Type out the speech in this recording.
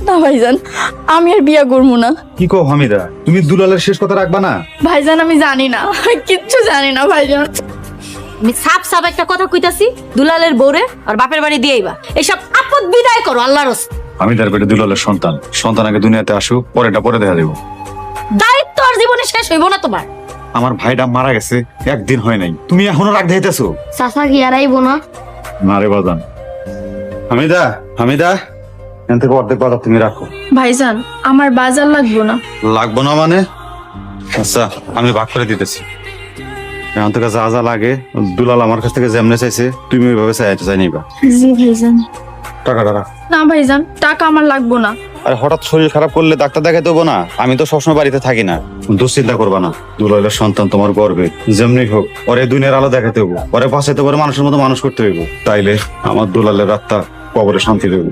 না ভাইজান, আমি আর বিয়া করবো না। কি কও হামিদা, তুমি দুলালের শেষ কথা রাখবা না? ভাইজান আমি জানি না, আমি কিচ্ছু জানি না ভাইজান। আমি সাপ সাপ একটা কথা কইতাছি, দুলালের বউরে আর বাপের বাড়ি দিয়েইবা। এইসব আপদ বিদায় করো আল্লাহর রাস্তায়। হামিদার পেটে দুলালের সন্তান আগে দুনিয়াতে আসুক, পরেটা পরে দেখা দেবো। দায়িত্ব আর জীবনে শেষ হইব না তোমার। আমার ভাইটা মারা গেছে, একদিন হয় নাই, তুমি এখনো রাগ দেখাইতেছো? চাচা কি আর আইব না? না রে বাজান। হামিদা, হামিদা, এখান থেকে অর্ধেক বাজার তুমি রাখো। ভাইজান আমার বাজার লাগবো না। লাগবো না মানে? আচ্ছা আমি ভাগ করে দিতেছি। এখন থেকে যা যা লাগে দুলাল আমার কাছ থেকে যেমনে চাইছে তুমি ওইভাবে চাই নিবা। জি ভাইজান। টাকাটা রাখ। না ভাইজান, টাকা আমার লাগবো না। আর হঠাৎ শরীর খারাপ করলে ডাক্তার দেখাতে হবো না? আমি তো সবসময় বাড়িতে থাকি না। দুশ্চিন্তা করবা না, দুলালের সন্তান তোমার গর্বে, যেমনি হোক ওরে দুনিয়ার আলো দেখাতে হবো, ওরে বাঁচাইতে পারে মানুষের মতো মানুষ করতে হইব, তাইলে আমার দুলালের রাতটা কবরে শান্তি দেবো।